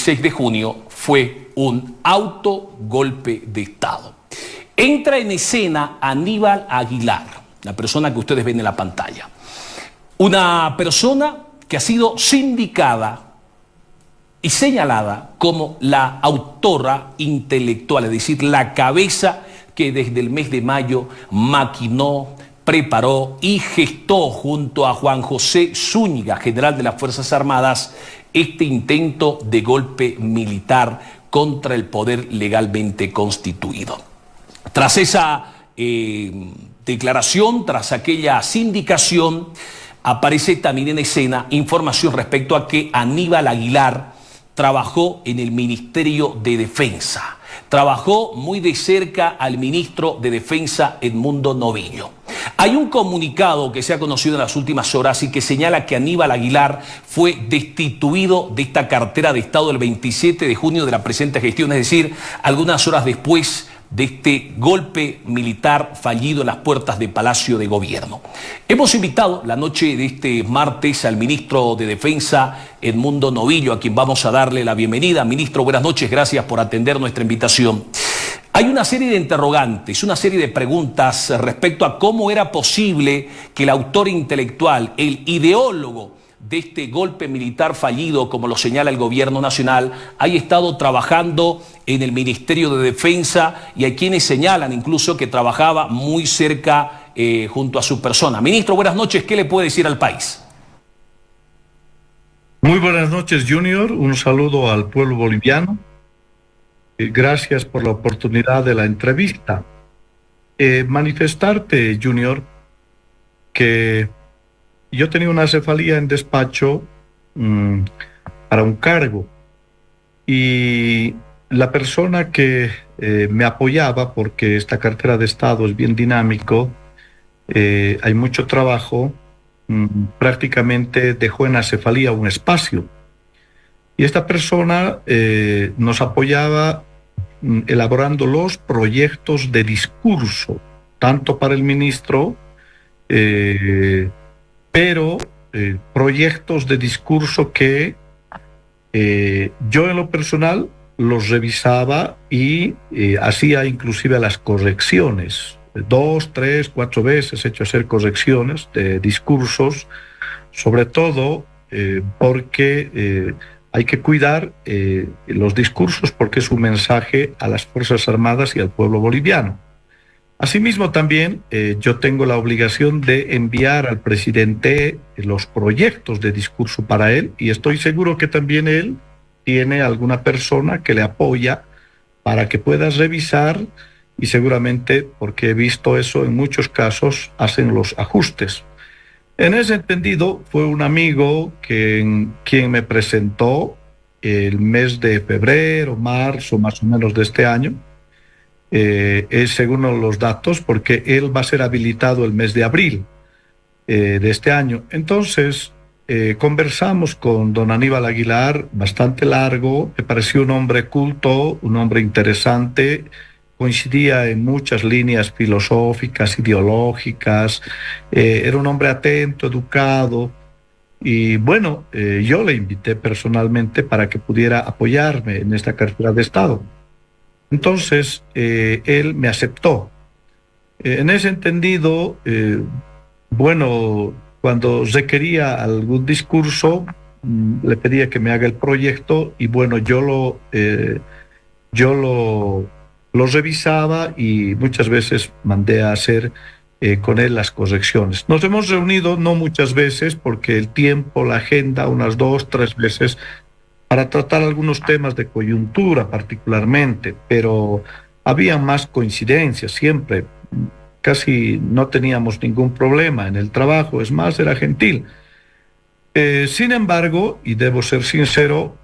26 de junio fue un autogolpe de Estado. Entra en escena Aníbal Aguilar, la persona que ustedes ven en la pantalla. Una persona que ha sido sindicada y señalada como la autora intelectual, es decir, la cabeza que desde el mes de mayo maquinó, preparó y gestó junto a Juan José Zúñiga, general de las Fuerzas Armadas, este intento de golpe militar contra el poder legalmente constituido. Tras esa declaración, tras aquella sindicación, aparece también en escena información respecto a que Aníbal Aguilar trabajó en el Ministerio de Defensa. Trabajó muy de cerca al ministro de Defensa, Edmundo Novillo. Hay un comunicado que se ha conocido en las últimas horas y que señala que Aníbal Aguilar fue destituido de esta cartera de Estado el 27 de junio de la presente gestión, es decir, algunas horas después de este golpe militar fallido en las puertas de Palacio de Gobierno. Hemos invitado la noche de este martes al ministro de Defensa, Edmundo Novillo, a quien vamos a darle la bienvenida. Ministro, buenas noches, gracias por atender nuestra invitación. Hay una serie de interrogantes, una serie de preguntas respecto a cómo era posible que el autor intelectual, el ideólogo de este golpe militar fallido, como lo señala el gobierno nacional, haya estado trabajando en el Ministerio de Defensa, y hay quienes señalan incluso que trabajaba muy cerca junto a su persona. Ministro, buenas noches, ¿qué le puede decir al país? Muy buenas noches, Junior, un saludo al pueblo boliviano. Gracias por la oportunidad de la entrevista. Manifestarte, Junior, que yo tenía una cefalía en despacho para un cargo, y la persona que me apoyaba, porque esta cartera de Estado es bien dinámico, hay mucho trabajo, prácticamente dejó en la cefalía un espacio. Y esta persona nos apoyaba elaborando los proyectos de discurso, tanto para el ministro, pero proyectos de discurso que yo en lo personal los revisaba y hacía inclusive las correcciones. 2, 3, 4 veces he hecho hacer correcciones de discursos, sobre todo porque hay que cuidar los discursos, porque es un mensaje a las Fuerzas Armadas y al pueblo boliviano. Asimismo, también yo tengo la obligación de enviar al presidente los proyectos de discurso para él, y estoy seguro que también él tiene alguna persona que le apoya para que pueda revisar, y seguramente, porque he visto eso en muchos casos, hacen los ajustes. En ese entendido, fue un amigo quien me presentó el mes de febrero, marzo, más o menos de este año, es según los datos, porque él va a ser habilitado el mes de abril de este año. Entonces, conversamos con don Aníbal Aguilar bastante largo, me pareció un hombre culto, un hombre interesante, coincidía en muchas líneas filosóficas, ideológicas, era un hombre atento, educado, y bueno, yo le invité personalmente para que pudiera apoyarme en esta cartera de Estado. Entonces, él me aceptó. En ese entendido, bueno, cuando requería algún discurso, le pedía que me haga el proyecto, y bueno, yo lo revisaba, y muchas veces mandé a hacer con él las correcciones. Nos hemos reunido no muchas veces, porque el tiempo, la agenda, unas 2, 3 veces, para tratar algunos temas de coyuntura particularmente, pero había más coincidencias siempre. Casi no teníamos ningún problema en el trabajo, es más, era gentil. Sin embargo, y debo ser sincero,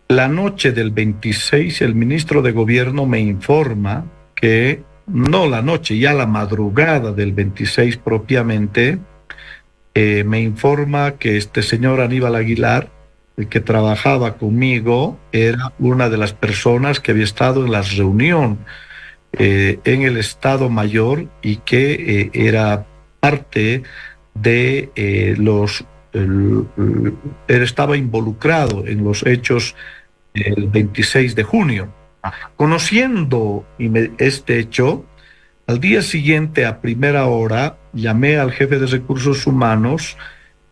la noche del 26, el ministro de Gobierno me informa que, no la noche, ya la madrugada del 26 propiamente, me informa que este señor Aníbal Aguilar, el que trabajaba conmigo, era una de las personas que había estado en la reunión en el Estado Mayor, y que era parte de los él estaba involucrado en los hechos el 26 de junio. Conociendo este hecho, al día siguiente, a primera hora, llamé al jefe de recursos humanos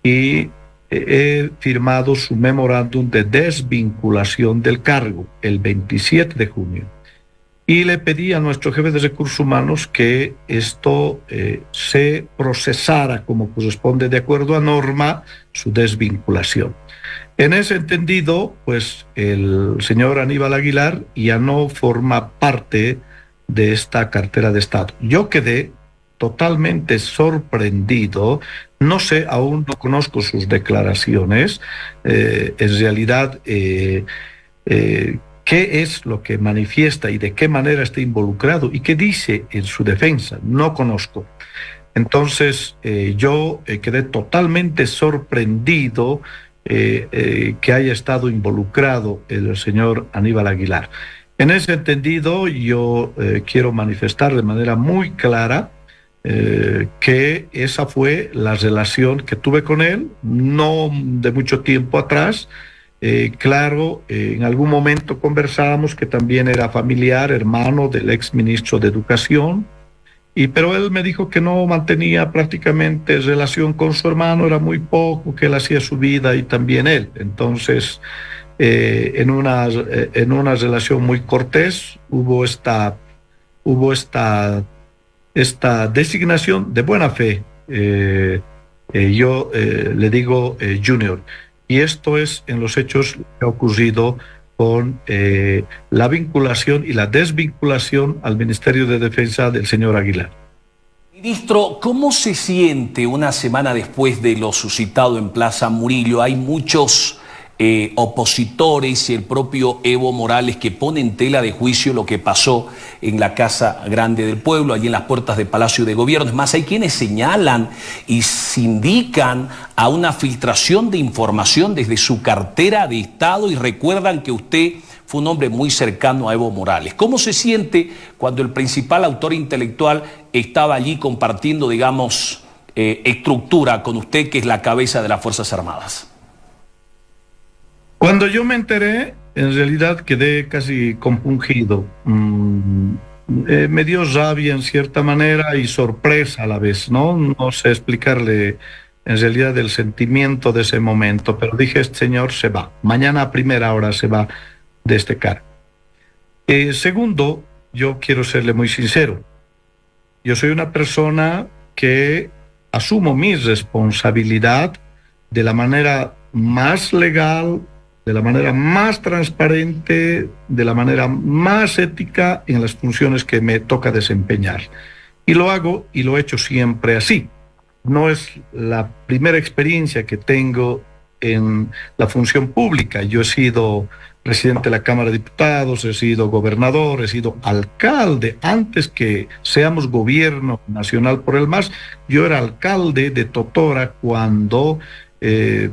y he firmado su memorándum de desvinculación del cargo el 27 de junio. Y le pedí a nuestro jefe de recursos humanos que esto se procesara como corresponde de acuerdo a norma, su desvinculación. En ese entendido, pues el señor Aníbal Aguilar ya no forma parte de esta cartera de Estado. Yo quedé totalmente sorprendido, no sé, aún no conozco sus declaraciones, en realidad qué es lo que manifiesta y de qué manera está involucrado y qué dice en su defensa, no conozco. Entonces yo quedé totalmente sorprendido que haya estado involucrado el señor Aníbal Aguilar. En ese entendido, yo quiero manifestar de manera muy clara que esa fue la relación que tuve con él, no de mucho tiempo atrás. Claro, en algún momento conversábamos que también era familiar, hermano del ex ministro de Educación, pero él me dijo que no mantenía prácticamente relación con su hermano, era muy poco, que él hacía su vida y también él. Entonces, en una relación muy cortés hubo esta designación de buena fe. Yo le digo Junior, y esto es en los hechos que ha ocurrido con la vinculación y la desvinculación al Ministerio de Defensa del señor Aguilar. Ministro, ¿cómo se siente una semana después de lo suscitado en Plaza Murillo? Hay muchos opositores y el propio Evo Morales que pone en tela de juicio lo que pasó en la Casa Grande del Pueblo, allí en las puertas del Palacio de Gobierno. Es más, hay quienes señalan y sindican a una filtración de información desde su cartera de Estado y recuerdan que usted fue un hombre muy cercano a Evo Morales. ¿Cómo se siente cuando el principal autor intelectual estaba allí compartiendo, digamos, estructura con usted, que es la cabeza de las Fuerzas Armadas? Cuando yo me enteré, en realidad quedé casi compungido. Me dio rabia en cierta manera y sorpresa a la vez, ¿no? No sé explicarle en realidad el sentimiento de ese momento, pero dije, este señor se va. Mañana a primera hora se va de este cargo. Segundo, yo quiero serle muy sincero. Yo soy una persona que asumo mi responsabilidad de la manera más legal, de la manera más transparente, de la manera más ética en las funciones que me toca desempeñar. Y lo hago y lo he hecho siempre así. No es la primera experiencia que tengo en la función pública. Yo he sido presidente de la Cámara de Diputados, he sido gobernador, he sido alcalde. Antes que seamos gobierno nacional por el MAS, yo era alcalde de Totora cuando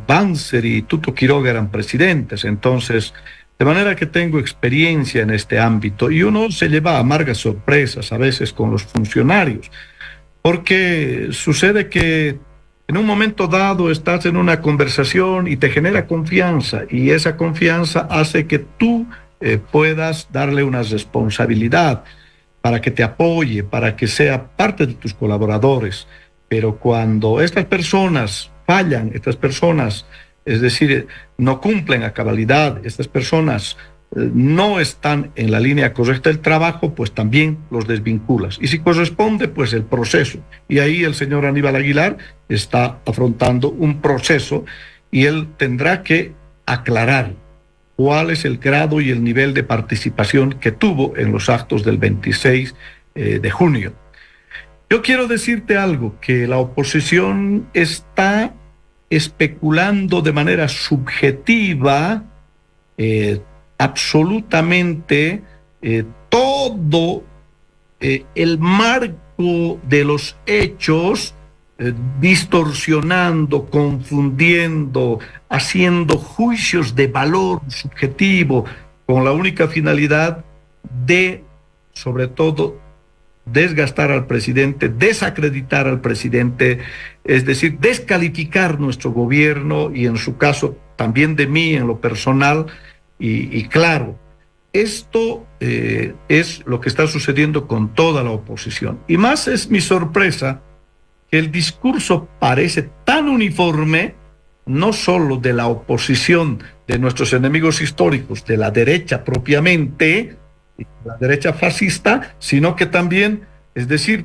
Banzer y Tuto Quiroga eran presidentes. Entonces, de manera que tengo experiencia en este ámbito y uno se lleva amargas sorpresas a veces con los funcionarios, porque sucede que en un momento dado estás en una conversación y te genera confianza y esa confianza hace que tú puedas darle una responsabilidad para que te apoye, para que sea parte de tus colaboradores. Pero cuando estas personas fallan, estas personas, es decir, no cumplen a cabalidad, estas personas no están en la línea correcta del trabajo, pues también los desvinculas. Y si corresponde, pues el proceso. Y ahí el señor Aníbal Aguilar está afrontando un proceso y él tendrá que aclarar cuál es el grado y el nivel de participación que tuvo en los actos del 26 de junio. Yo quiero decirte algo, que la oposición está especulando de manera subjetiva absolutamente todo el marco de los hechos, distorsionando, confundiendo, haciendo juicios de valor subjetivo con la única finalidad de, sobre todo, desgastar al presidente, desacreditar al presidente, es decir, descalificar nuestro gobierno y en su caso también de mí en lo personal. Y claro, esto es lo que está sucediendo con toda la oposición. Y más es mi sorpresa que el discurso parece tan uniforme, no solo de la oposición, de nuestros enemigos históricos, de la derecha propiamente, la derecha fascista, sino que también, es decir,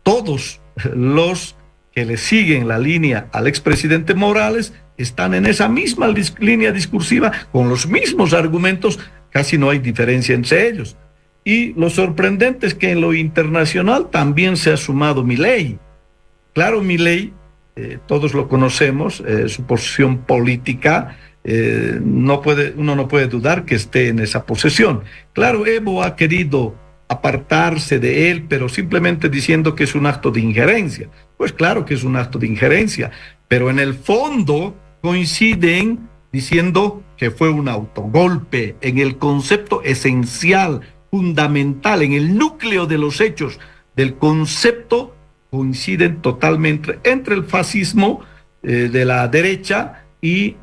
todos los que le siguen la línea al expresidente Morales están en esa misma línea discursiva, con los mismos argumentos, casi no hay diferencia entre ellos. Y lo sorprendente es que en lo internacional también se ha sumado Milei. Claro, Milei, todos lo conocemos, su posición política, uno no puede dudar que esté en esa posición. Claro, Evo ha querido apartarse de él, pero simplemente diciendo que es un acto de injerencia. Pues claro que es un acto de injerencia, pero en el fondo coinciden diciendo que fue un autogolpe en el concepto esencial, fundamental, en el núcleo de los hechos del concepto. Coinciden totalmente entre el fascismo de la derecha y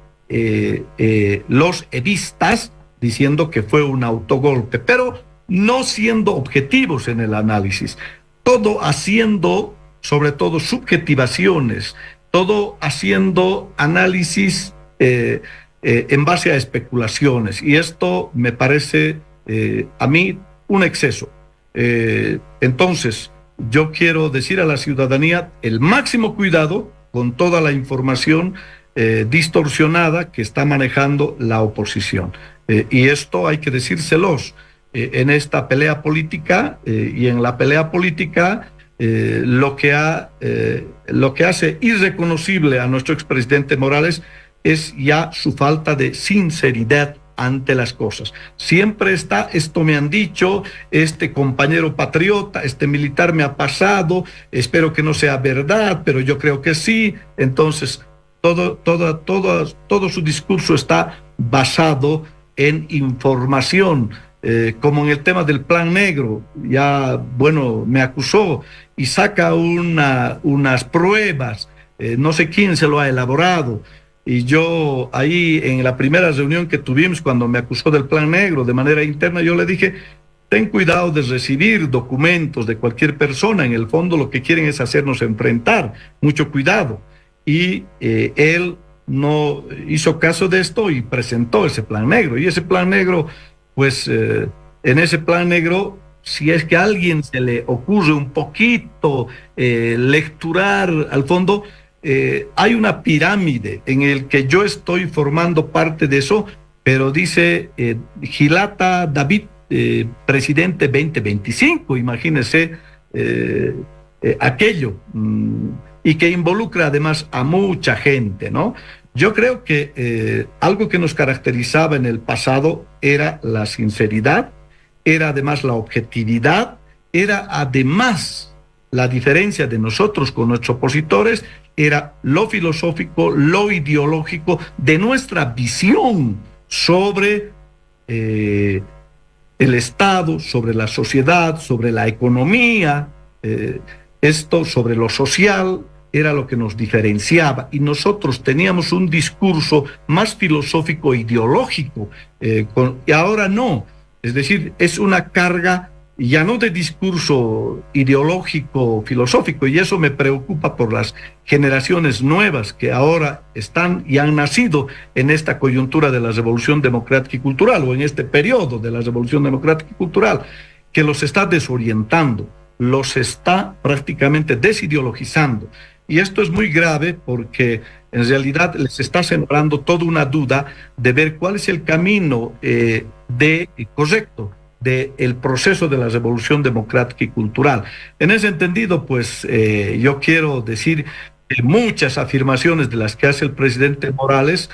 los evistas, diciendo que fue un autogolpe, pero no siendo objetivos en el análisis, todo haciendo sobre todo subjetivaciones, todo haciendo análisis en base a especulaciones, y esto me parece a mí un exceso. Entonces, yo quiero decir a la ciudadanía el máximo cuidado con toda la información distorsionada que está manejando la oposición. Y esto hay que decírselos en esta pelea política, y en la pelea política lo que hace irreconocible a nuestro expresidente Morales es ya su falta de sinceridad ante las cosas. Siempre está, esto me han dicho, este compañero patriota, este militar me ha pasado, espero que no sea verdad, pero yo creo que sí. Entonces, todo su discurso está basado en información, como en el tema del Plan Negro. Ya, bueno, me acusó y saca unas pruebas, no sé quién se lo ha elaborado. Y yo ahí en la primera reunión que tuvimos cuando me acusó del Plan Negro de manera interna, yo le dije, ten cuidado de recibir documentos de cualquier persona, en el fondo lo que quieren es hacernos enfrentar, mucho cuidado. Y él no hizo caso de esto y presentó ese Plan Negro. Y ese Plan Negro, pues en ese Plan Negro, si es que a alguien se le ocurre un poquito lecturar al fondo, hay una pirámide en el que yo estoy formando parte de eso, pero dice Gilata David, presidente 2025, imagínese aquello, y que involucra además a mucha gente, ¿no? Yo creo que algo que nos caracterizaba en el pasado era la sinceridad, era además la objetividad, era además la diferencia de nosotros con nuestros opositores, era lo filosófico, lo ideológico de nuestra visión sobre el Estado, sobre la sociedad, sobre la economía, esto sobre lo social era lo que nos diferenciaba, y nosotros teníamos un discurso más filosófico ideológico, y ahora no, es decir, es una carga ya no de discurso ideológico, filosófico, y eso me preocupa por las generaciones nuevas que ahora están y han nacido en esta coyuntura de la revolución democrática y cultural, o en este periodo de la revolución democrática y cultural, que los está desorientando, los está prácticamente desideologizando. Y esto es muy grave porque en realidad les está sembrando toda una duda de ver cuál es el camino correcto del proceso de la revolución democrática y cultural. En ese entendido, pues yo quiero decir que muchas afirmaciones de las que hace el presidente Morales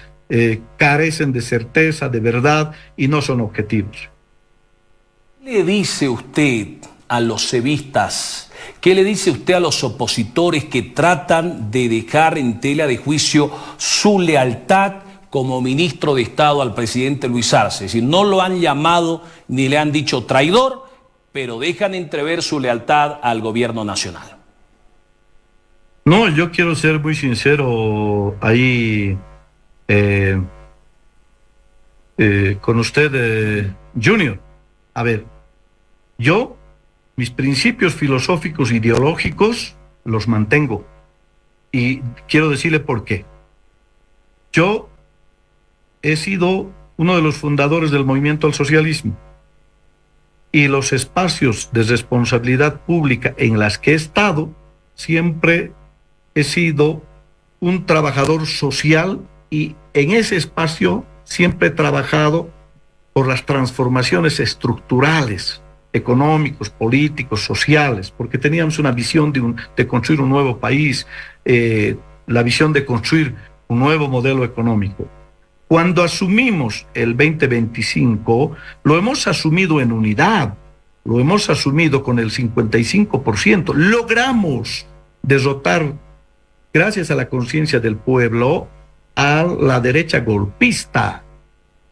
carecen de certeza, de verdad, y no son objetivos. ¿Qué le dice usted a los cevistas? ¿Qué le dice usted a los opositores que tratan de dejar en tela de juicio su lealtad como ministro de Estado al presidente Luis Arce? Es decir, no lo han llamado ni le han dicho traidor, pero dejan entrever su lealtad al gobierno nacional. No, yo quiero ser muy sincero ahí con usted, Junior. A ver, yo, mis principios filosóficos, ideológicos, los mantengo. Y quiero decirle por qué. Yo he sido uno de los fundadores del movimiento al socialismo. Y los espacios de responsabilidad pública en las que he estado, siempre he sido un trabajador social y en ese espacio siempre he trabajado por las transformaciones estructurales, económicos, políticos, sociales, porque teníamos una visión de construir un nuevo país, la visión de construir un nuevo modelo económico. Cuando asumimos el 2025, lo hemos asumido en unidad, lo hemos asumido con el 55%. Logramos derrotar, gracias a la conciencia del pueblo, a la derecha golpista.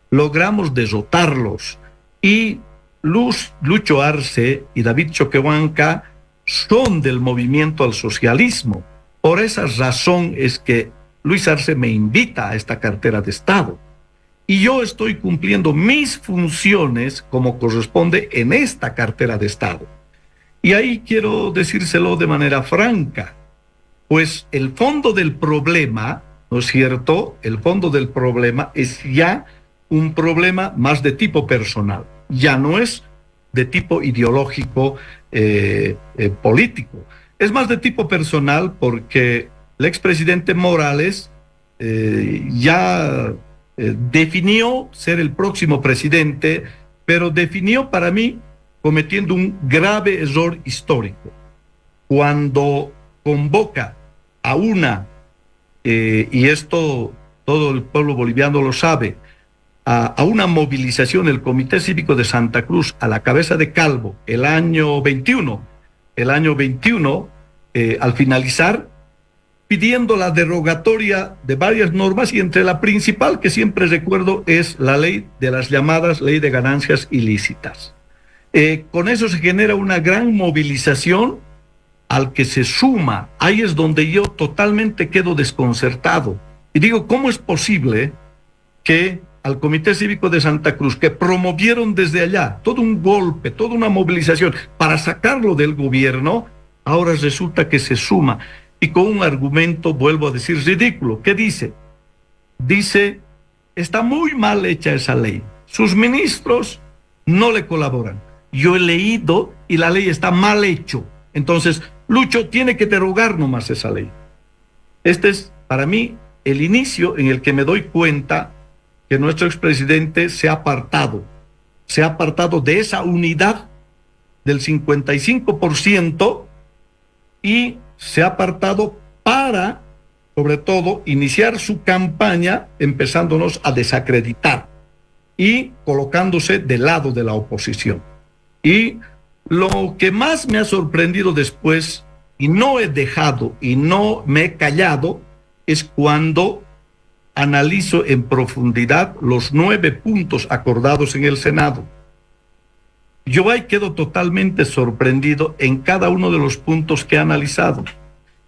Logramos derrotarlos. Y Lucho Arce y David Choquehuanca son del movimiento al socialismo. Por esa razón es que Luis Arce me invita a esta cartera de Estado. Y yo estoy cumpliendo mis funciones como corresponde en esta cartera de Estado. Y ahí quiero decírselo de manera franca, pues el fondo del problema, ¿no es cierto? El fondo del problema es ya un problema más de tipo personal, ya no es de tipo ideológico, político. Es más de tipo personal porque el expresidente Morales ya definió ser el próximo presidente, pero definió para mí cometiendo un grave error histórico. Cuando convoca a y esto todo el pueblo boliviano lo sabe, a una movilización, el Comité Cívico de Santa Cruz, a la cabeza de Calvo, el año 21, al finalizar, pidiendo la derogatoria de varias normas, y entre la principal que siempre recuerdo es la ley de las llamadas ley de ganancias ilícitas. Con eso se genera una gran movilización al que se suma, ahí es donde yo totalmente quedo desconcertado. Y digo, ¿cómo es posible que al Comité Cívico de Santa Cruz, que promovieron desde allá todo un golpe, toda una movilización para sacarlo del gobierno, ahora resulta que se suma? Y con un argumento, vuelvo a decir, ridículo. ¿Qué dice? Dice, está muy mal hecha esa ley. Sus ministros no le colaboran. Yo he leído y la ley está mal hecho. Entonces, Lucho tiene que derogar nomás esa ley. Este es, para mí, el inicio en el que me doy cuenta que nuestro expresidente se ha apartado de esa unidad del 55% y se ha apartado para, sobre todo, iniciar su campaña empezándonos a desacreditar y colocándose del lado de la oposición. Y lo que más me ha sorprendido después, y no he dejado y no me he callado, es cuando analizo en profundidad los 9 puntos acordados en el Senado. Yo ahí quedo totalmente sorprendido en cada uno de los puntos que he analizado.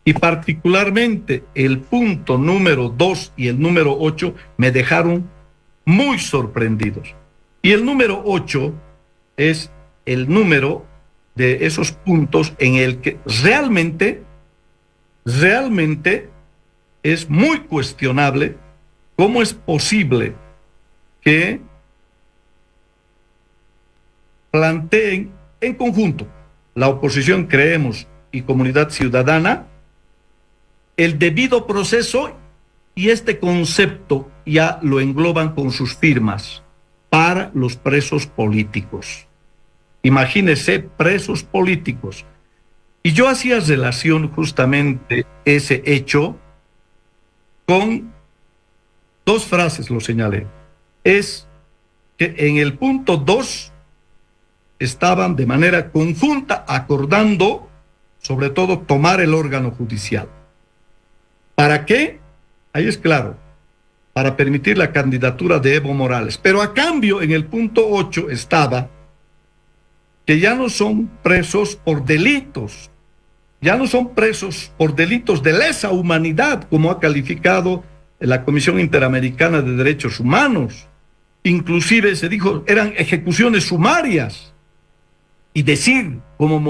Y particularmente el punto número 2 y el número 8 me dejaron muy sorprendidos. Y el número 8 es el número de esos puntos en el que realmente es muy cuestionable cómo es posible que planteen en conjunto la oposición, creemos, y comunidad ciudadana, el debido proceso, y este concepto ya lo engloban con sus firmas, para los presos políticos. Imagínense, presos políticos. Y yo hacía relación justamente ese hecho con 2 frases, lo señalé. Es que en el punto 2 estaban de manera conjunta acordando, sobre todo, tomar el órgano judicial. ¿Para qué? Ahí es claro, para permitir la candidatura de Evo Morales. Pero a cambio, en el punto 8 estaba que ya no son presos por delitos, ya no son presos por delitos de lesa humanidad, como ha calificado la Comisión Interamericana de Derechos Humanos. Inclusive se dijo, eran ejecuciones sumarias. Y decir, como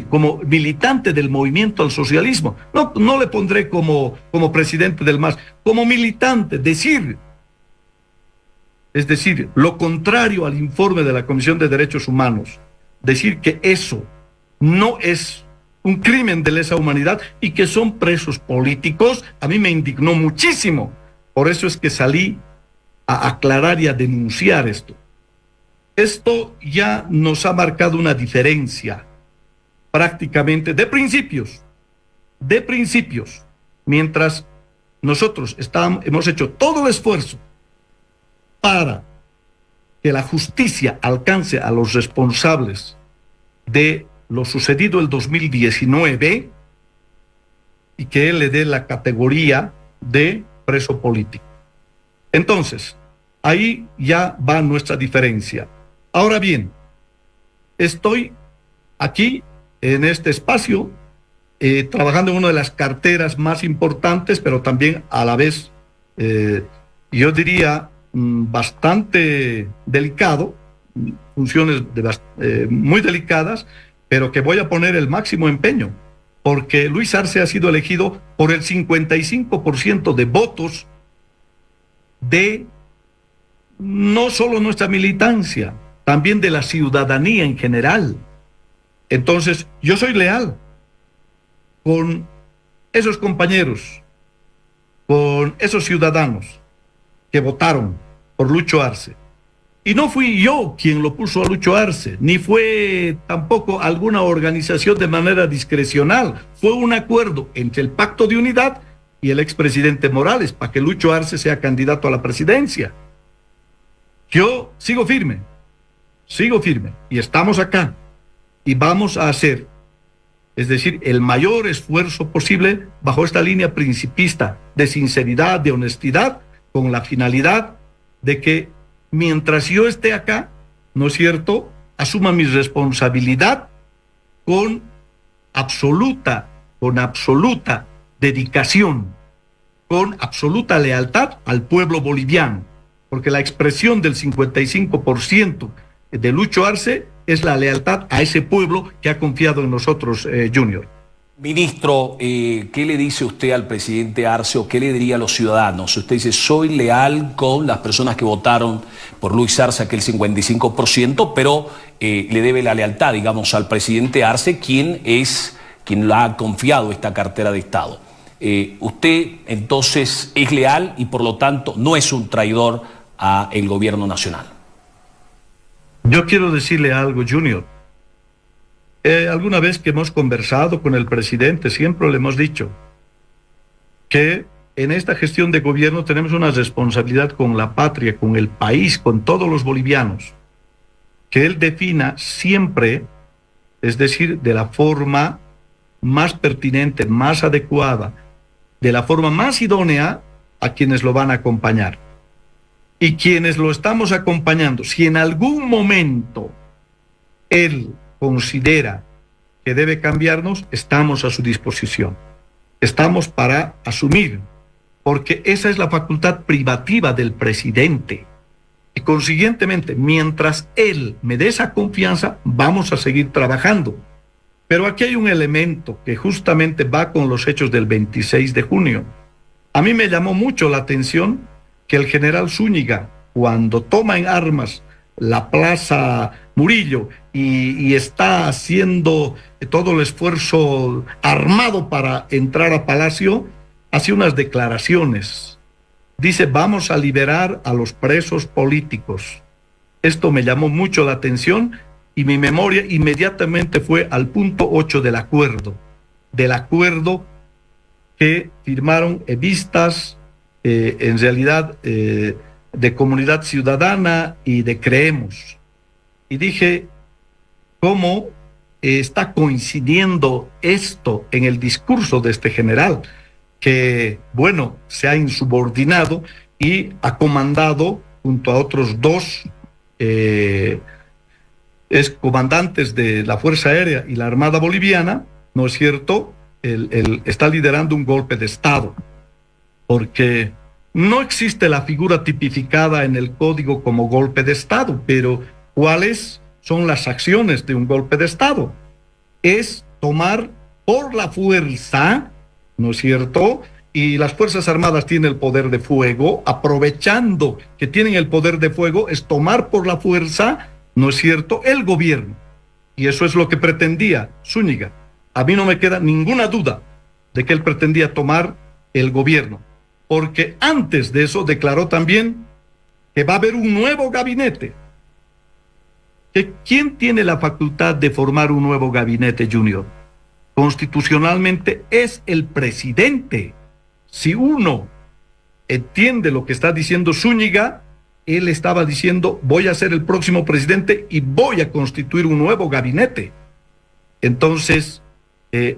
como militante del movimiento al socialismo, no le pondré como presidente del MAS, como militante, decir, es decir, lo contrario al informe de la Comisión de Derechos Humanos, decir que eso no es un crimen de lesa humanidad y que son presos políticos, a mí me indignó muchísimo. Por eso es que salí a aclarar y a denunciar esto. Esto ya nos ha marcado una diferencia prácticamente de principios, mientras nosotros hemos hecho todo el esfuerzo para que la justicia alcance a los responsables de lo sucedido el 2019 y que él le dé la categoría de preso político. Entonces, ahí ya va nuestra diferencia. Ahora bien, estoy aquí en este espacio trabajando en una de las carteras más importantes, pero también a la vez, yo diría, bastante delicado, funciones muy delicadas, pero que voy a poner el máximo empeño, porque Luis Arce ha sido elegido por el 55% de votos de no solo nuestra militancia, también de la ciudadanía en general. Entonces, yo soy leal con esos compañeros, con esos ciudadanos que votaron por Lucho Arce. Y no fui yo quien lo puso a Lucho Arce, ni fue tampoco alguna organización de manera discrecional. Fue un acuerdo entre el Pacto de Unidad y el expresidente Morales para que Lucho Arce sea candidato a la presidencia. Yo sigo firme y estamos acá y vamos a hacer, es decir, el mayor esfuerzo posible bajo esta línea principista de sinceridad, de honestidad, con la finalidad de que mientras yo esté acá, ¿no es cierto?, asuma mi responsabilidad con absoluta dedicación, con absoluta lealtad al pueblo boliviano, porque la expresión del 55% de Lucho Arce es la lealtad a ese pueblo que ha confiado en nosotros, Junior. Ministro, ¿qué le dice usted al presidente Arce o qué le diría a los ciudadanos? Usted dice, soy leal con las personas que votaron por Luis Arce, aquel 55%, pero le debe la lealtad, digamos, al presidente Arce, quien le ha confiado esta cartera de Estado. Usted, entonces, es leal y, por lo tanto, no es un traidor al gobierno nacional. Yo quiero decirle algo, Junior. Alguna vez que hemos conversado con el presidente, siempre le hemos dicho que en esta gestión de gobierno tenemos una responsabilidad con la patria, con el país, con todos los bolivianos, que él defina siempre, es decir, de la forma más pertinente, más adecuada, de la forma más idónea a quienes lo van a acompañar. Y quienes lo estamos acompañando, si en algún momento él considera que debe cambiarnos, estamos a su disposición. Estamos para asumir, porque esa es la facultad privativa del presidente. Y consiguientemente, mientras él me dé esa confianza, vamos a seguir trabajando. Pero aquí hay un elemento que justamente va con los hechos del 26 de junio. A mí me llamó mucho la atención que el general Zúñiga, cuando toma en armas la Plaza Murillo y está haciendo todo el esfuerzo armado para entrar a Palacio, hace unas declaraciones. Dice, vamos a liberar a los presos políticos. Esto me llamó mucho la atención y mi memoria inmediatamente fue al punto 8 del acuerdo que firmaron evistas, en realidad de Comunidad Ciudadana y de Creemos. Y dije, ¿cómo está coincidiendo esto en el discurso de este general? Que, bueno, se ha insubordinado y ha comandado junto a otros dos es comandantes de la Fuerza Aérea y la Armada Boliviana, ¿no es cierto?, está liderando un golpe de Estado, porque no existe la figura tipificada en el código como golpe de Estado, pero ¿cuáles son las acciones de un golpe de Estado? Es tomar por la fuerza, ¿no es cierto?, y las Fuerzas Armadas tienen el poder de fuego, aprovechando que tienen el poder de fuego, es tomar por la fuerza, ¿no es cierto?, el gobierno. Y eso es lo que pretendía Zúñiga. A mí no me queda ninguna duda de que él pretendía tomar el gobierno, porque antes de eso declaró también que va a haber un nuevo gabinete. ¿Quién tiene la facultad de formar un nuevo gabinete, Junior? Constitucionalmente es el presidente. Si uno entiende lo que está diciendo Zúñiga, él estaba diciendo, voy a ser el próximo presidente y voy a constituir un nuevo gabinete. Entonces,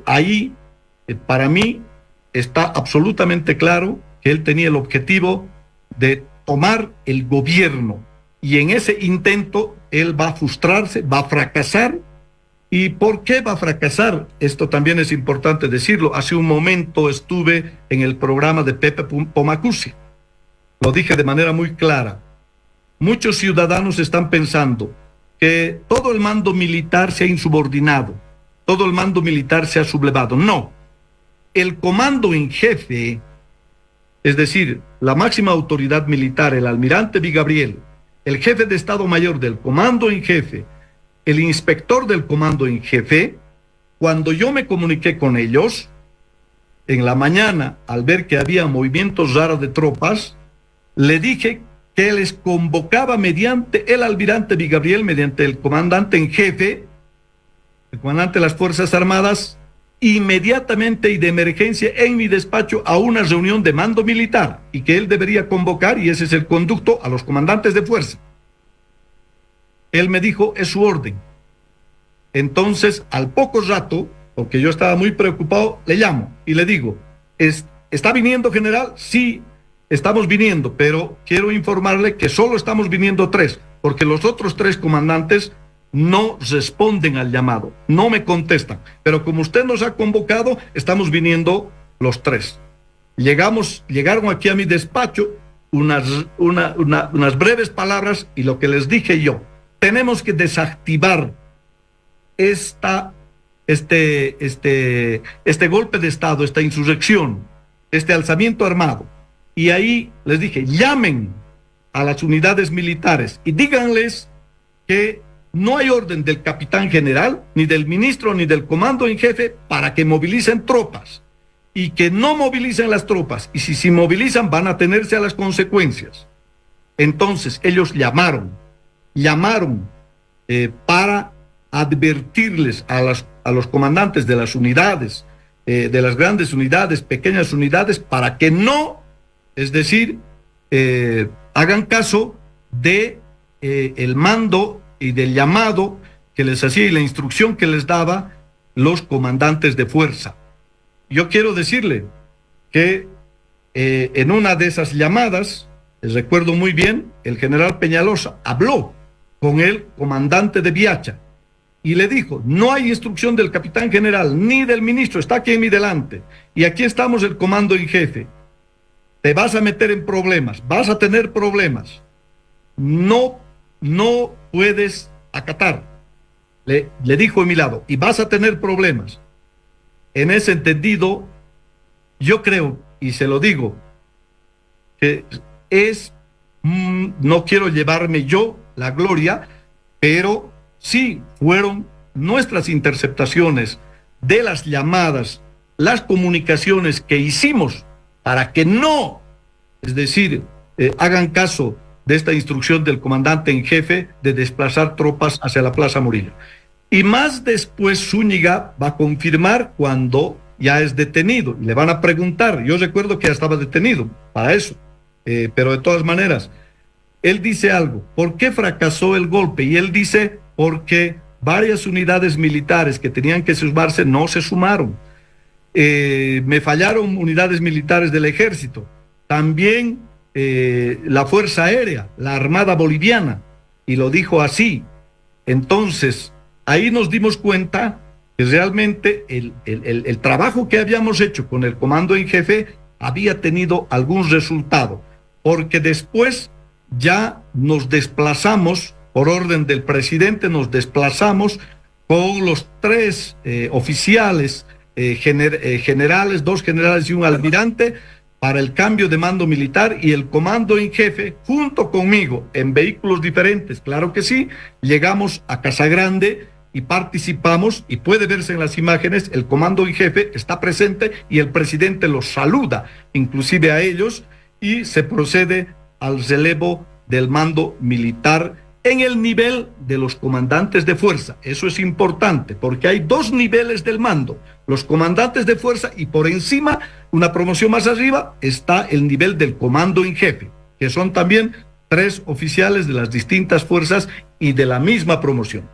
ahí, para mí, está absolutamente claro que él tenía el objetivo de tomar el gobierno. Y en ese intento, él va a frustrarse, va a fracasar. ¿Y por qué va a fracasar? Esto también es importante decirlo. Hace un momento estuve en el programa de Pepe Pomacusi. Lo dije de manera muy clara. Muchos ciudadanos están pensando que todo el mando militar se ha insubordinado, todo el mando militar se ha sublevado. No. El comando en jefe, es decir, la máxima autoridad militar, el almirante Vigabriel, el jefe de Estado Mayor del comando en jefe, el inspector del comando en jefe, cuando yo me comuniqué con ellos, en la mañana, al ver que había movimientos raros de tropas, le dije que les convocaba mediante el almirante Vigabriel, mediante el comandante en jefe, el comandante de las Fuerzas Armadas, inmediatamente y de emergencia en mi despacho a una reunión de mando militar, y que él debería convocar, y ese es el conducto, a los comandantes de fuerza. Él me dijo, es su orden. Entonces, al poco rato, porque yo estaba muy preocupado, le llamo y le digo, ¿está viniendo, general? Sí, estamos viniendo, pero quiero informarle que solo estamos viniendo 3, porque los otros 3 comandantes no responden al llamado, no me contestan. Pero como usted nos ha convocado, estamos viniendo los 3. Llegaron aquí a mi despacho unas breves palabras y lo que les dije yo. Tenemos que desactivar este golpe de Estado, esta insurrección, este alzamiento armado. Y ahí les dije, llamen a las unidades militares y díganles que no hay orden del capitán general, ni del ministro, ni del comando en jefe para que movilicen tropas. Y que no movilicen las tropas. Y si movilizan, van a tenerse a las consecuencias. Entonces, ellos llamaron para advertirles a los comandantes de las unidades, de las grandes unidades, pequeñas unidades, para que no, es decir, hagan caso de el mando y del llamado que les hacía y la instrucción que les daba los comandantes de fuerza. Yo quiero decirle que en una de esas llamadas, les recuerdo muy bien, el general Peñalosa habló con el comandante de Viacha y le dijo, no hay instrucción del capitán general ni del ministro, está aquí en mi delante y aquí estamos el comando en jefe, te vas a meter en problemas, vas a tener problemas, no puedes acatar, le dijo de mi lado, y vas a tener problemas. En ese entendido, yo creo, y se lo digo, que no quiero llevarme yo la gloria, pero sí fueron nuestras interceptaciones de las llamadas, las comunicaciones que hicimos para que no, es decir, hagan caso de esta instrucción del comandante en jefe de desplazar tropas hacia la Plaza Murillo. Y más después Zúñiga va a confirmar cuando ya es detenido. Le van a preguntar, yo recuerdo que ya estaba detenido para eso, pero de todas maneras, él dice algo, ¿por qué fracasó el golpe? Y él dice, porque varias unidades militares que tenían que sumarse no se sumaron. Me fallaron unidades militares del ejército, también la Fuerza Aérea, la Armada Boliviana, y lo dijo así. Entonces, ahí nos dimos cuenta que realmente el trabajo que habíamos hecho con el comando en jefe había tenido algún resultado, porque después ya nos desplazamos, por orden del presidente, nos desplazamos con los tres oficiales generales, dos generales y un almirante, para el cambio de mando militar, y el comando en jefe, junto conmigo, en vehículos diferentes, claro que sí, llegamos a Casagrande y participamos, y puede verse en las imágenes, el comando en jefe está presente y el presidente los saluda, inclusive a ellos, y se procede al relevo del mando militar en el nivel de los comandantes de fuerza. Eso es importante, porque hay dos niveles del mando: los comandantes de fuerza, y por encima, una promoción más arriba, está el nivel del comando en jefe, que son también tres oficiales de las distintas fuerzas y de la misma promoción.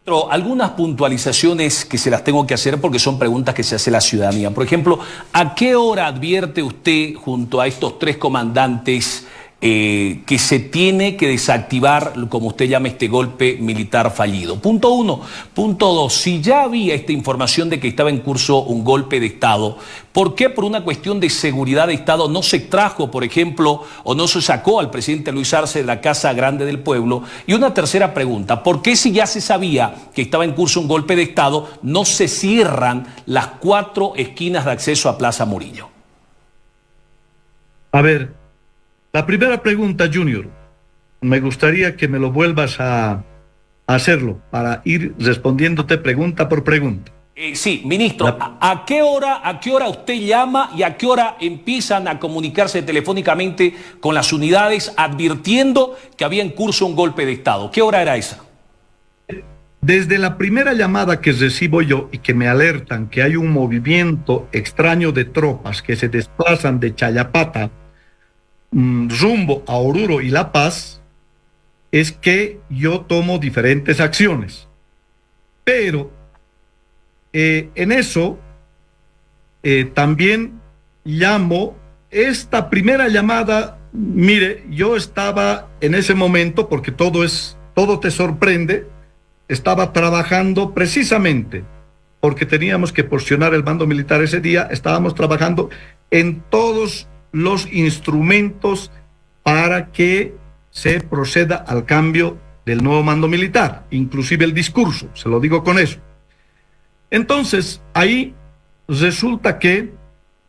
Pero algunas puntualizaciones que se las tengo que hacer porque son preguntas que se hace la ciudadanía. Por ejemplo, ¿a qué hora advierte usted, junto a estos tres comandantes, que se tiene que desactivar, como usted llama, este golpe militar fallido? Punto uno. Punto dos, si ya había esta información de que estaba en curso un golpe de Estado, ¿por qué por una cuestión de seguridad de Estado no se trajo, por ejemplo, o no se sacó al presidente Luis Arce de la Casa Grande del Pueblo? Y una tercera pregunta, ¿por qué, si ya se sabía que estaba en curso un golpe de Estado, no se cierran las 4 esquinas de acceso a Plaza Murillo? A ver, la primera pregunta, Junior, me gustaría que me lo vuelvas a hacerlo para ir respondiéndote pregunta por pregunta. Sí, ministro, ¿a qué hora usted llama y a qué hora empiezan a comunicarse telefónicamente con las unidades advirtiendo que había en curso un golpe de Estado? ¿Qué hora era esa? Desde la primera llamada que recibo yo y que me alertan que hay un movimiento extraño de tropas que se desplazan de Chayapata rumbo a Oruro y La Paz, es que yo tomo diferentes acciones. Pero en eso también llamo. Esta primera llamada, mire, yo estaba en ese momento, porque todo te sorprende, estaba trabajando precisamente porque teníamos que porcionar el mando militar ese día. Estábamos trabajando en todos los instrumentos para que se proceda al cambio del nuevo mando militar, inclusive el discurso, se lo digo con eso. Entonces, ahí resulta que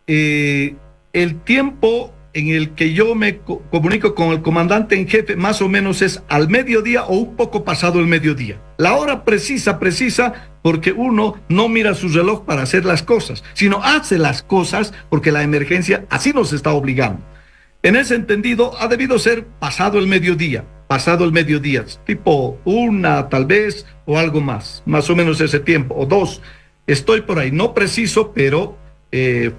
el tiempo en el que yo me comunico con el comandante en jefe más o menos es al mediodía o un poco pasado el mediodía. La hora precisa, porque uno no mira su reloj para hacer las cosas, sino hace las cosas porque la emergencia así nos está obligando. En ese entendido, ha debido ser pasado el mediodía, tipo 1 tal vez, o algo más o menos ese tiempo, o 2, estoy por ahí, no preciso, pero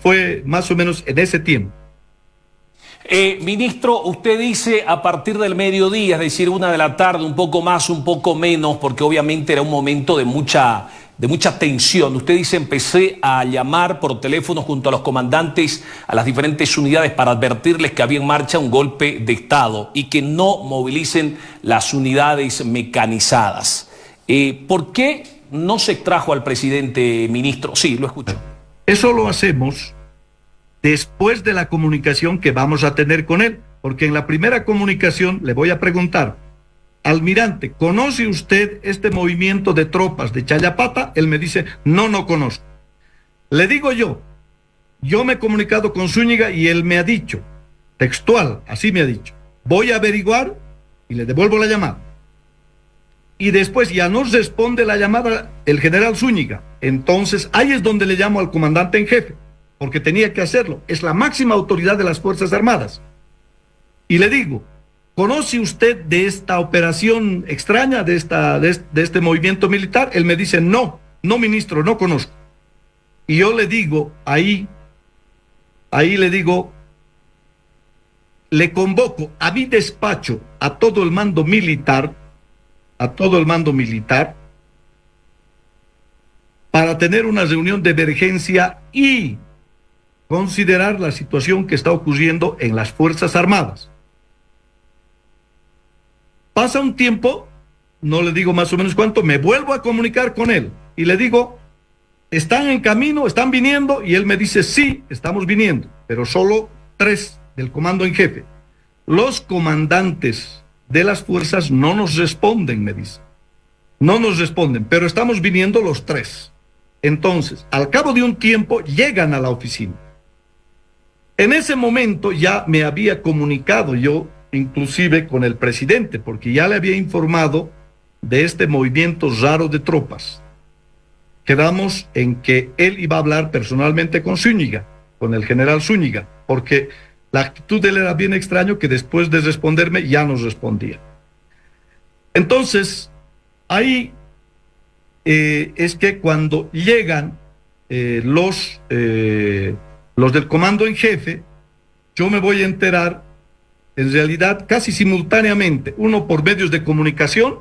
fue más o menos en ese tiempo. Ministro, usted dice a partir del mediodía, es decir, 1 de la tarde, un poco más, un poco menos, porque obviamente era un momento de mucha tensión. Usted dice: empecé a llamar por teléfono junto a los comandantes a las diferentes unidades para advertirles que había en marcha un golpe de Estado y que no movilicen las unidades mecanizadas. ¿Por qué no se trajo al presidente, ministro? Sí, lo escucho. Eso lo hacemos después de la comunicación que vamos a tener con él, porque en la primera comunicación le voy a preguntar: almirante, ¿conoce usted este movimiento de tropas de Chayapata? Él me dice: no conozco. Le digo yo me he comunicado con Zúñiga y él me ha dicho, textual, así me ha dicho: voy a averiguar y le devuelvo la llamada. Y después ya nos responde la llamada el general Zúñiga. Entonces ahí es donde le llamo al comandante en jefe, porque tenía que hacerlo, es la máxima autoridad de las Fuerzas Armadas. Y le digo: ¿conoce usted de esta operación extraña, de este movimiento militar? Él me dice: no, ministro, no conozco. Y yo le digo, ahí le digo, le convoco a mi despacho a todo el mando militar, para tener una reunión de emergencia y considerar la situación que está ocurriendo en las Fuerzas Armadas. Pasa un tiempo no le digo más o menos cuánto, me vuelvo a comunicar con él y le digo, ¿están en camino? ¿Están viniendo? Y él me dice, sí, estamos viniendo, pero solo 3 del comando en jefe. Los comandantes de las fuerzas no nos responden, me dice. No nos responden, pero estamos viniendo los 3. Entonces, al cabo de un tiempo, llegan a la oficina. En ese momento ya me había comunicado yo, inclusive con el presidente, porque ya le había informado de este movimiento raro de tropas. Quedamos en que él iba a hablar personalmente con Zúñiga, con el general Zúñiga, porque la actitud de él era bien extraño, que después de responderme ya nos respondía. Entonces, ahí es que cuando llegan los del comando en jefe, yo me voy a enterar, en realidad casi simultáneamente, uno por medios de comunicación,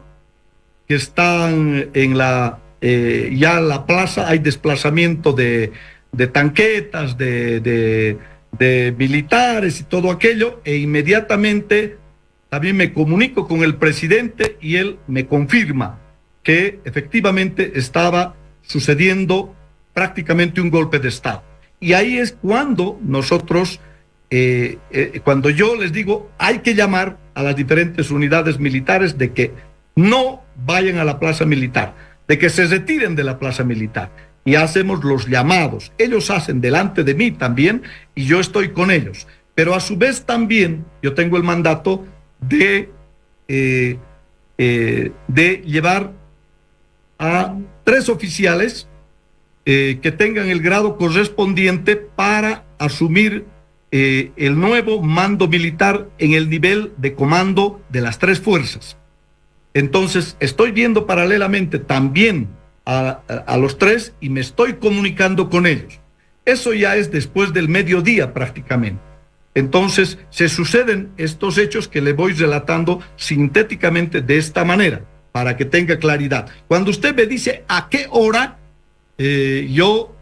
que están en ya la plaza, hay desplazamiento de tanquetas, de militares y todo aquello, e inmediatamente también me comunico con el presidente y él me confirma que efectivamente estaba sucediendo prácticamente un golpe de Estado. Y ahí es cuando nosotros, cuando yo les digo, hay que llamar a las diferentes unidades militares de que no vayan a la plaza militar, de que se retiren de la plaza militar. Y hacemos los llamados. Ellos hacen delante de mí también y yo estoy con ellos. Pero a su vez también yo tengo el mandato de llevar a 3 oficiales que tengan el grado correspondiente para asumir el nuevo mando militar en el nivel de comando de las 3 fuerzas. Entonces, estoy viendo paralelamente también a los 3 y me estoy comunicando con ellos. Eso ya es después del mediodía prácticamente. Entonces, se suceden estos hechos que le voy relatando sintéticamente de esta manera, para que tenga claridad. Cuando usted me dice a qué hora, yo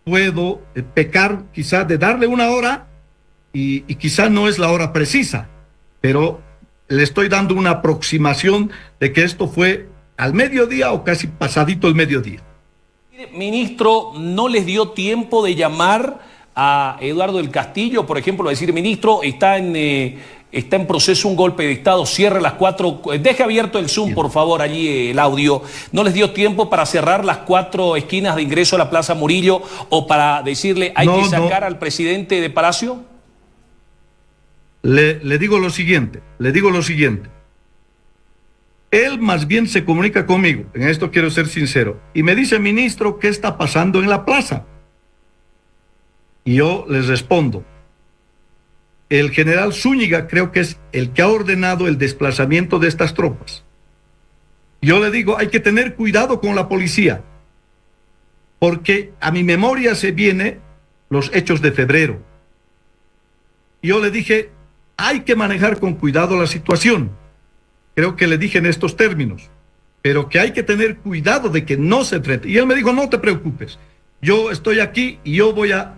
puedo pecar quizá de darle una hora y quizá no es la hora precisa, pero le estoy dando una aproximación de que esto fue al mediodía o casi pasadito el mediodía. Ministro, ¿no les dio tiempo de llamar a Eduardo del Castillo, por ejemplo, a decir, ministro, está en proceso un golpe de Estado, cierre las 4, deje abierto el Zoom, por favor, allí el audio? ¿No les dio tiempo para cerrar las 4 esquinas de ingreso a la Plaza Murillo o para decirle hay que sacar al presidente de Palacio? Le digo lo siguiente. Él más bien se comunica conmigo, en esto quiero ser sincero, y me dice, ministro, ¿qué está pasando en la plaza? Y yo les respondo, el general Zúñiga creo que es el que ha ordenado el desplazamiento de estas tropas. Yo le digo, hay que tener cuidado con la policía, porque a mi memoria se vienen los hechos de febrero. Yo le dije, hay que manejar con cuidado la situación. Creo que le dije en estos términos, pero que hay que tener cuidado de que no se enfrente. Y él me dijo, no te preocupes, yo estoy aquí y yo voy a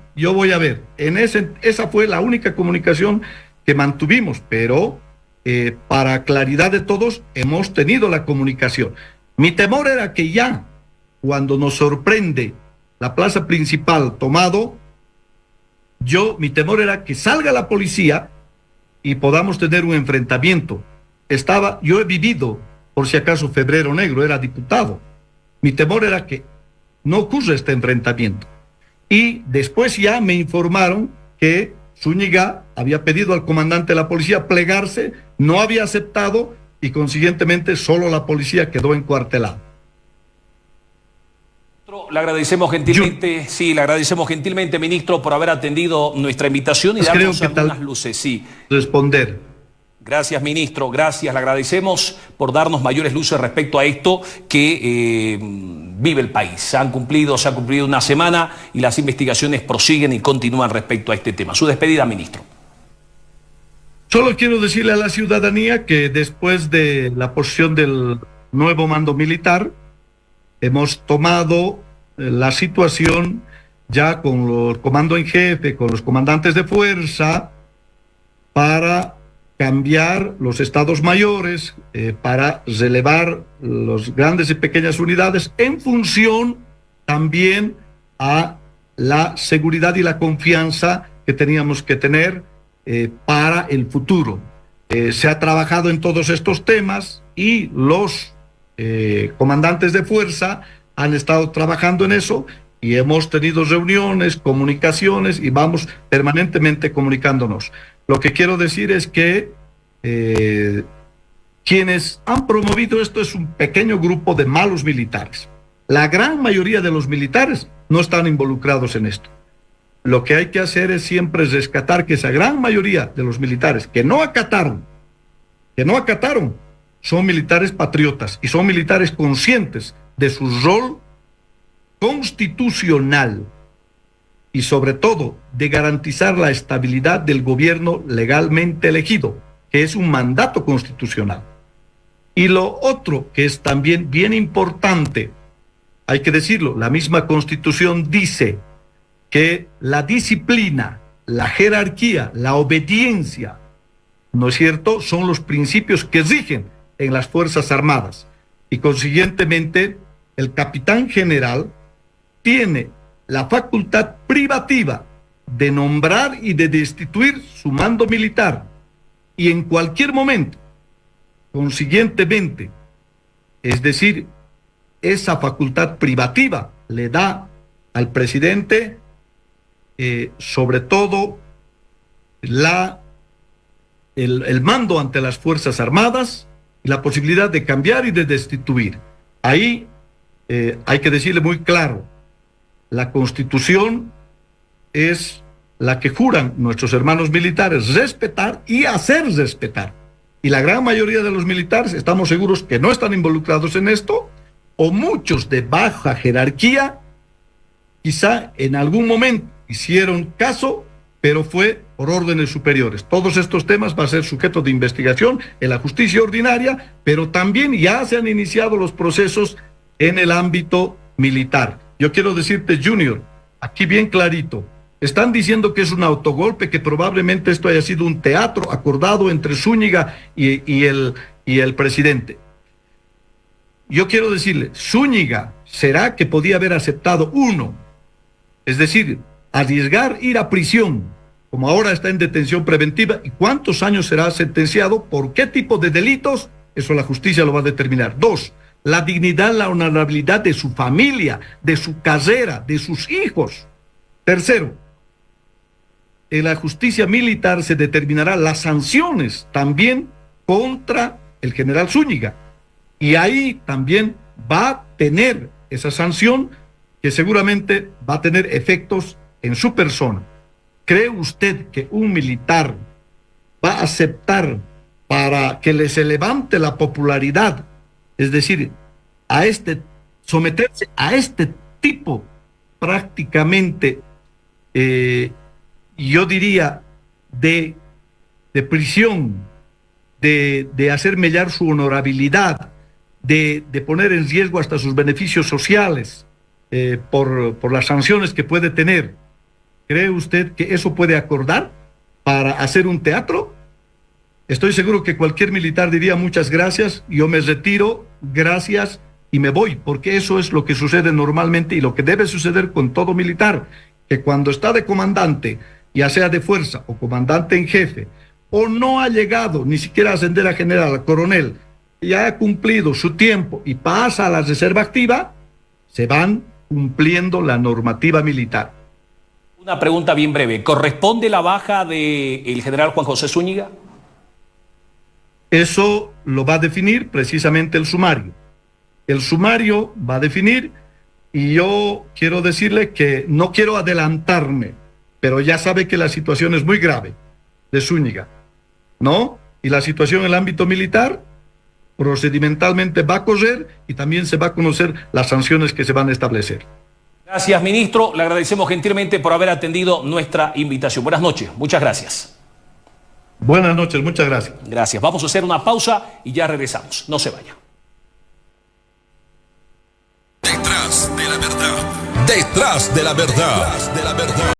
ver. Esa fue la única comunicación que mantuvimos, pero para claridad de todos, hemos tenido la comunicación. Mi temor era que ya, cuando nos sorprende la plaza principal tomado, mi temor era que salga la policía y podamos tener un enfrentamiento. Yo he vivido, por si acaso, Febrero Negro, era diputado. Mi temor era que no ocurra este enfrentamiento. Y después ya me informaron que Zúñiga había pedido al comandante de la policía plegarse, no había aceptado y consiguientemente solo la policía quedó encuartelada. Le agradecemos gentilmente, le agradecemos gentilmente, ministro, por haber atendido nuestra invitación y darnos algunas luces. Sí. Responder. Gracias, ministro, gracias. Le agradecemos por darnos mayores luces respecto a esto que vive el país. Se ha cumplido una semana y las investigaciones prosiguen y continúan respecto a este tema. Su despedida, ministro. Solo quiero decirle a la ciudadanía que después de la posición del nuevo mando militar, hemos tomado la situación ya con el comando en jefe, con los comandantes de fuerza, para cambiar los estados mayores para relevar las grandes y pequeñas unidades en función también a la seguridad y la confianza que teníamos que tener para el futuro. Se ha trabajado en todos estos temas y los comandantes de fuerza han estado trabajando en eso y hemos tenido reuniones, comunicaciones y vamos permanentemente comunicándonos. Lo que quiero decir es que quienes han promovido esto es un pequeño grupo de malos militares. La gran mayoría de los militares no están involucrados en esto. Lo que hay que hacer es siempre rescatar que esa gran mayoría de los militares que no acataron, son militares patriotas y son militares conscientes de su rol constitucional y sobre todo de garantizar la estabilidad del gobierno legalmente elegido, que es un mandato constitucional. Y lo otro que es también bien importante, hay que decirlo, la misma Constitución dice que la disciplina, la jerarquía, la obediencia, ¿no es cierto?, son los principios que rigen en las Fuerzas Armadas. Y consiguientemente, el capitán general tiene la facultad privativa de nombrar y de destituir su mando militar. Y en cualquier momento, consiguientemente, es decir, esa facultad privativa le da al presidente sobre todo el mando ante las Fuerzas Armadas y la posibilidad de cambiar y de destituir. Ahí hay que decirle muy claro, la Constitución es la que juran nuestros hermanos militares respetar y hacer respetar. Y la gran mayoría de los militares estamos seguros que no están involucrados en esto, o muchos de baja jerarquía, quizá en algún momento hicieron caso, pero fue por órdenes superiores. Todos estos temas van a ser sujetos de investigación en la justicia ordinaria, pero también ya se han iniciado los procesos en el ámbito militar. Yo quiero decirte, Junior, aquí bien clarito, están diciendo que es un autogolpe, que probablemente esto haya sido un teatro acordado entre Zúñiga y el presidente. Yo quiero decirle, Zúñiga, ¿será que podía haber aceptado uno? Es decir, arriesgar ir a prisión, como ahora está en detención preventiva, ¿y cuántos años será sentenciado? ¿Por qué tipo de delitos? Eso la justicia lo va a determinar. 2, la dignidad, la honorabilidad de su familia, de su carrera, de sus hijos. 3, en la justicia militar se determinarán las sanciones también contra el general Zúñiga. Y ahí también va a tener esa sanción que seguramente va a tener efectos en su persona. ¿Cree usted que un militar va a aceptar para que se levante la popularidad, es decir, someterse a este tipo prácticamente, yo diría, de prisión, de hacer mellar su honorabilidad, de poner en riesgo hasta sus beneficios sociales por las sanciones que puede tener? ¿Cree usted que eso puede acordar para hacer un teatro? Estoy seguro que cualquier militar diría muchas gracias, yo me retiro, gracias, y me voy, porque eso es lo que sucede normalmente y lo que debe suceder con todo militar, que cuando está de comandante, ya sea de fuerza o comandante en jefe, o no ha llegado ni siquiera a ascender a general, a coronel, ya ha cumplido su tiempo y pasa a la reserva activa, se van cumpliendo la normativa militar. Una pregunta bien breve. ¿Corresponde la baja del general Juan José Zúñiga? Eso lo va a definir precisamente el sumario. El sumario va a definir, y yo quiero decirle que no quiero adelantarme, pero ya sabe que la situación es muy grave de Zúñiga, ¿no? Y la situación en el ámbito militar procedimentalmente va a correr y también se va a conocer las sanciones que se van a establecer. Gracias, ministro. Le agradecemos gentilmente por haber atendido nuestra invitación. Buenas noches. Muchas gracias. Buenas noches. Muchas gracias. Gracias. Vamos a hacer una pausa y ya regresamos. No se vaya. Detrás de la verdad. Detrás de la verdad.